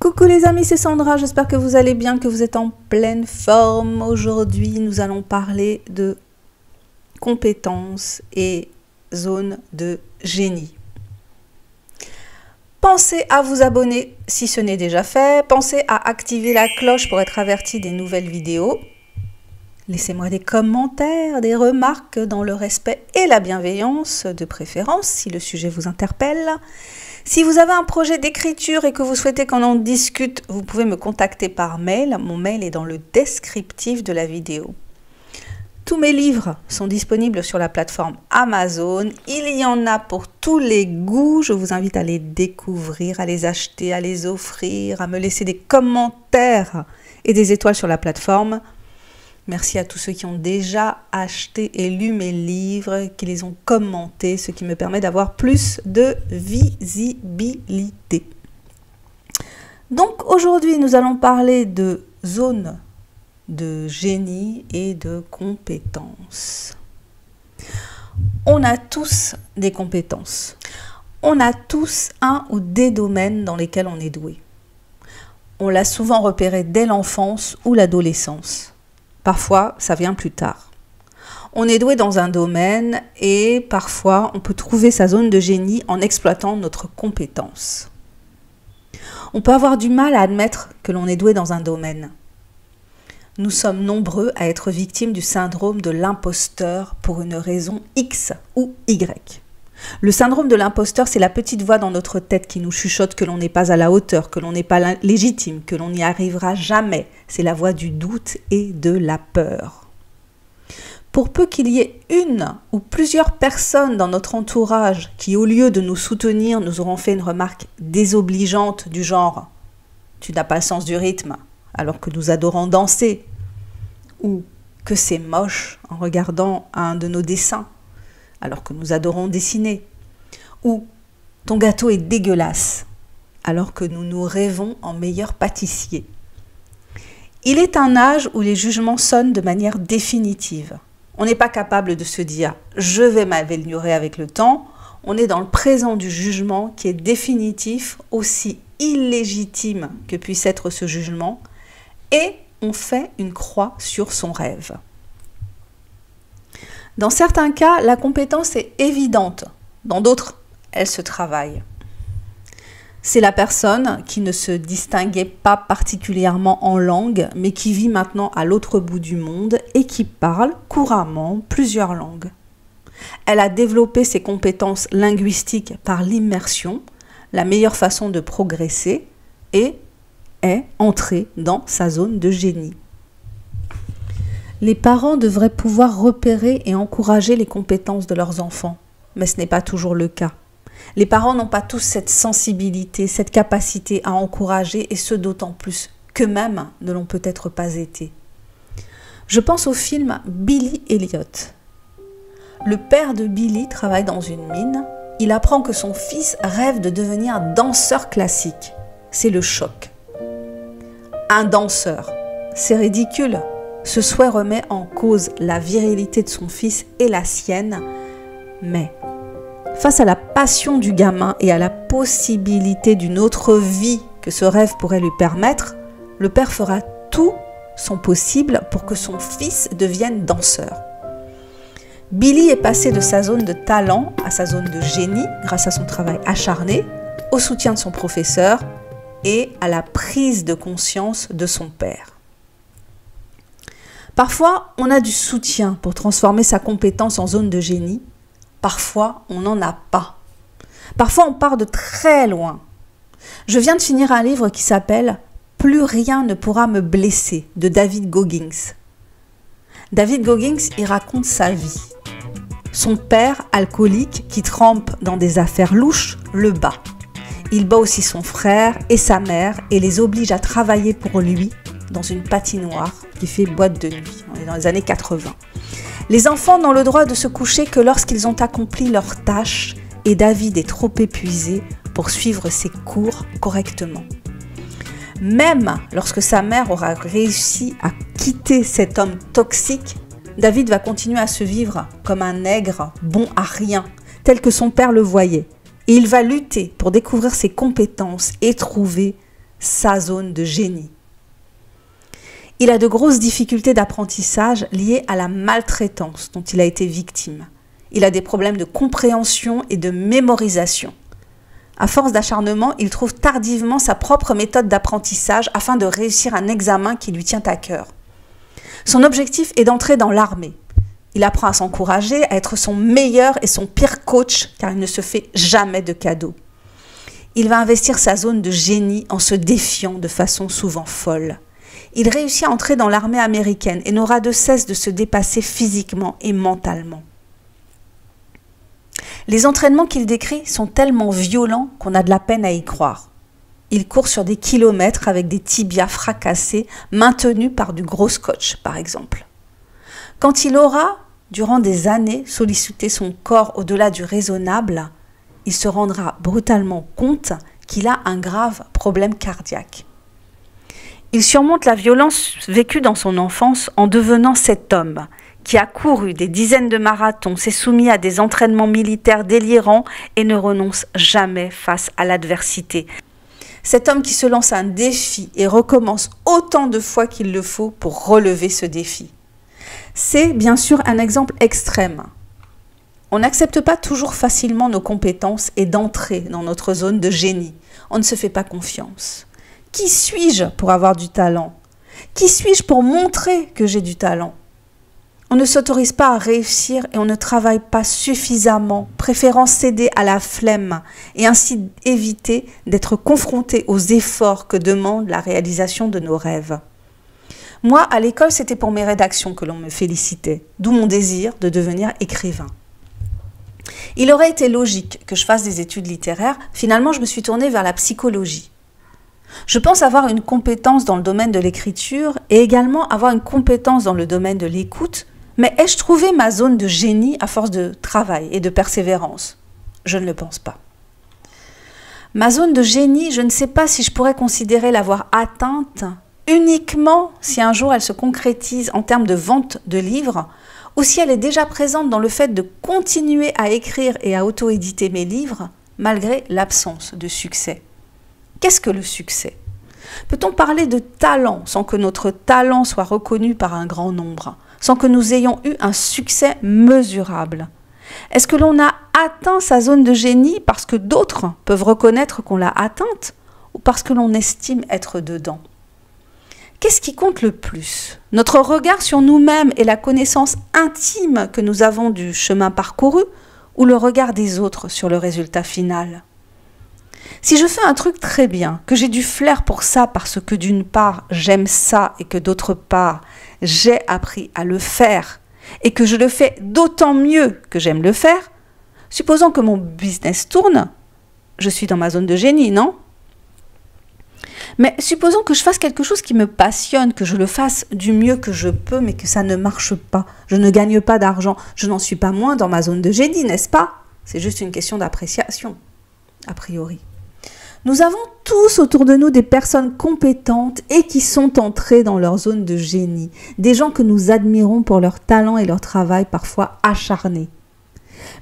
Coucou les amis, c'est Sandra, j'espère que vous allez bien, que vous êtes en pleine forme. Aujourd'hui, nous allons parler de compétences et zones de génie. Pensez à vous abonner si ce n'est déjà fait. Pensez à activer la cloche pour être averti des nouvelles vidéos. Laissez-moi des commentaires, des remarques dans le respect et la bienveillance de préférence si le sujet vous interpelle. Si vous avez un projet d'écriture et que vous souhaitez qu'on en discute, vous pouvez me contacter par mail. Mon mail est dans le descriptif de la vidéo. Tous mes livres sont disponibles sur la plateforme Amazon. Il y en a pour tous les goûts. Je vous invite à les découvrir, à les acheter, à les offrir, à me laisser des commentaires et des étoiles sur la plateforme. Merci à tous ceux qui ont déjà acheté et lu mes livres, qui les ont commentés, ce qui me permet d'avoir plus de visibilité. Donc aujourd'hui, nous allons parler de zones de génie et de compétences. On a tous des compétences. On a tous un ou des domaines dans lesquels on est doué. On l'a souvent repéré dès l'enfance ou l'adolescence. Parfois, ça vient plus tard. On est doué dans un domaine et parfois, on peut trouver sa zone de génie en exploitant notre compétence. On peut avoir du mal à admettre que l'on est doué dans un domaine. Nous sommes nombreux à être victimes du syndrome de l'imposteur pour une raison X ou Y. Le syndrome de l'imposteur, c'est la petite voix dans notre tête qui nous chuchote que l'on n'est pas à la hauteur, que l'on n'est pas légitime, que l'on n'y arrivera jamais. C'est la voix du doute et de la peur. Pour peu qu'il y ait une ou plusieurs personnes dans notre entourage qui, au lieu de nous soutenir, nous auront fait une remarque désobligeante du genre « Tu n'as pas le sens du rythme » alors que nous adorons danser, ou que c'est moche en regardant un de nos dessins, alors que nous adorons dessiner, ou ton gâteau est dégueulasse, alors que nous nous rêvons en meilleur pâtissier. Il est un âge où les jugements sonnent de manière définitive. On n'est pas capable de se dire « je vais m'améliorer avec le temps », on est dans le présent du jugement qui est définitif, aussi illégitime que puisse être ce jugement, et on fait une croix sur son rêve. Dans certains cas, la compétence est évidente. Dans d'autres, elle se travaille. C'est la personne qui ne se distinguait pas particulièrement en langue, mais qui vit maintenant à l'autre bout du monde et qui parle couramment plusieurs langues. Elle a développé ses compétences linguistiques par l'immersion, la meilleure façon de progresser, et est entrée dans sa zone de génie. Les parents devraient pouvoir repérer et encourager les compétences de leurs enfants, mais ce n'est pas toujours le cas. Les parents n'ont pas tous cette sensibilité, cette capacité à encourager, et ce d'autant plus qu'eux-mêmes ne l'ont peut-être pas été. Je pense au film Billy Elliot. Le père de Billy travaille dans une mine. Il apprend que son fils rêve de devenir danseur classique. C'est le choc. Un danseur, c'est ridicule. Ce souhait remet en cause la virilité de son fils et la sienne, mais face à la passion du gamin et à la possibilité d'une autre vie que ce rêve pourrait lui permettre, le père fera tout son possible pour que son fils devienne danseur. Billy est passé de sa zone de talent à sa zone de génie grâce à son travail acharné, au soutien de son professeur et à la prise de conscience de son père. Parfois, on a du soutien pour transformer sa compétence en zone de génie. Parfois, on n'en a pas. Parfois, on part de très loin. Je viens de finir un livre qui s'appelle « Plus rien ne pourra me blesser » de David Goggins. David Goggins, il raconte sa vie. Son père, alcoolique, qui trempe dans des affaires louches, le bat. Il bat aussi son frère et sa mère et les oblige à travailler pour lui dans une patinoire qui fait boîte de nuit. On est dans les années 80. Les enfants n'ont le droit de se coucher que lorsqu'ils ont accompli leur tâche et David est trop épuisé pour suivre ses cours correctement. Même lorsque sa mère aura réussi à quitter cet homme toxique, David va continuer à se vivre comme un nègre bon à rien, tel que son père le voyait. Et il va lutter pour découvrir ses compétences et trouver sa zone de génie. Il a de grosses difficultés d'apprentissage liées à la maltraitance dont il a été victime. Il a des problèmes de compréhension et de mémorisation. À force d'acharnement, il trouve tardivement sa propre méthode d'apprentissage afin de réussir un examen qui lui tient à cœur. Son objectif est d'entrer dans l'armée. Il apprend à s'encourager, à être son meilleur et son pire coach, car il ne se fait jamais de cadeaux. Il va investir sa zone de génie en se défiant de façon souvent folle. Il réussit à entrer dans l'armée américaine et n'aura de cesse de se dépasser physiquement et mentalement. Les entraînements qu'il décrit sont tellement violents qu'on a de la peine à y croire. Il court sur des kilomètres avec des tibias fracassés, maintenus par du gros scotch, par exemple. Quand il aura, durant des années, sollicité son corps au-delà du raisonnable, il se rendra brutalement compte qu'il a un grave problème cardiaque. Il surmonte la violence vécue dans son enfance en devenant cet homme qui a couru des dizaines de marathons, s'est soumis à des entraînements militaires délirants et ne renonce jamais face à l'adversité. Cet homme qui se lance un défi et recommence autant de fois qu'il le faut pour relever ce défi. C'est bien sûr un exemple extrême. On n'accepte pas toujours facilement nos compétences et d'entrer dans notre zone de génie. On ne se fait pas confiance. Qui suis-je pour avoir du talent? Qui suis-je pour montrer que j'ai du talent? On ne s'autorise pas à réussir et on ne travaille pas suffisamment, préférant céder à la flemme et ainsi éviter d'être confronté aux efforts que demande la réalisation de nos rêves. Moi, à l'école, c'était pour mes rédactions que l'on me félicitait, d'où mon désir de devenir écrivain. Il aurait été logique que je fasse des études littéraires, finalement je me suis tournée vers la psychologie. Je pense avoir une compétence dans le domaine de l'écriture et également avoir une compétence dans le domaine de l'écoute, mais ai-je trouvé ma zone de génie à force de travail et de persévérance? Je ne le pense pas. Ma zone de génie, je ne sais pas si je pourrais considérer l'avoir atteinte uniquement si un jour elle se concrétise en termes de vente de livres ou si elle est déjà présente dans le fait de continuer à écrire et à auto-éditer mes livres malgré l'absence de succès. Qu'est-ce que le succès? Peut-on parler de talent sans que notre talent soit reconnu par un grand nombre, sans que nous ayons eu un succès mesurable? Est-ce que l'on a atteint sa zone de génie parce que d'autres peuvent reconnaître qu'on l'a atteinte ou parce que l'on estime être dedans? Qu'est-ce qui compte le plus? Notre regard sur nous-mêmes et la connaissance intime que nous avons du chemin parcouru ou le regard des autres sur le résultat final? Si je fais un truc très bien, que j'ai du flair pour ça parce que d'une part j'aime ça et que d'autre part j'ai appris à le faire et que je le fais d'autant mieux que j'aime le faire, supposons que mon business tourne, je suis dans ma zone de génie, non? Mais supposons que je fasse quelque chose qui me passionne, que je le fasse du mieux que je peux, mais que ça ne marche pas. Je ne gagne pas d'argent. Je n'en suis pas moins dans ma zone de génie, n'est-ce pas? C'est juste une question d'appréciation, a priori. Nous avons tous autour de nous des personnes compétentes et qui sont entrées dans leur zone de génie. Des gens que nous admirons pour leur talent et leur travail parfois acharné.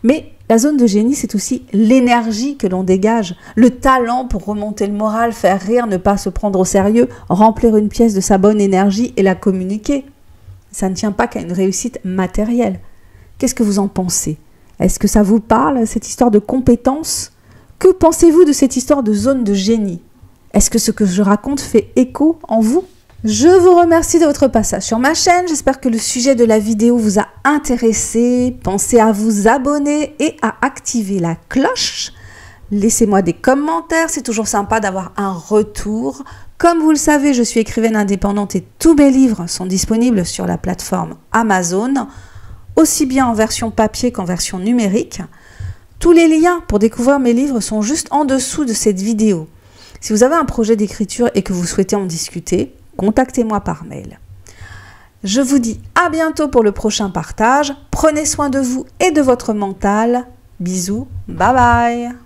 Mais la zone de génie, c'est aussi l'énergie que l'on dégage, le talent pour remonter le moral, faire rire, ne pas se prendre au sérieux, remplir une pièce de sa bonne énergie et la communiquer. Ça ne tient pas qu'à une réussite matérielle. Qu'est-ce que vous en pensez? Est-ce que ça vous parle, cette histoire de compétence? Que pensez-vous de cette histoire de zone de génie? Est-ce que ce que je raconte fait écho en vous? Je vous remercie de votre passage sur ma chaîne. J'espère que le sujet de la vidéo vous a intéressé. Pensez à vous abonner et à activer la cloche. Laissez-moi des commentaires. C'est toujours sympa d'avoir un retour. Comme vous le savez, je suis écrivaine indépendante et tous mes livres sont disponibles sur la plateforme Amazon, aussi bien en version papier qu'en version numérique. Tous les liens pour découvrir mes livres sont juste en dessous de cette vidéo. Si vous avez un projet d'écriture et que vous souhaitez en discuter, contactez-moi par mail. Je vous dis à bientôt pour le prochain partage. Prenez soin de vous et de votre mental. Bisous, bye bye.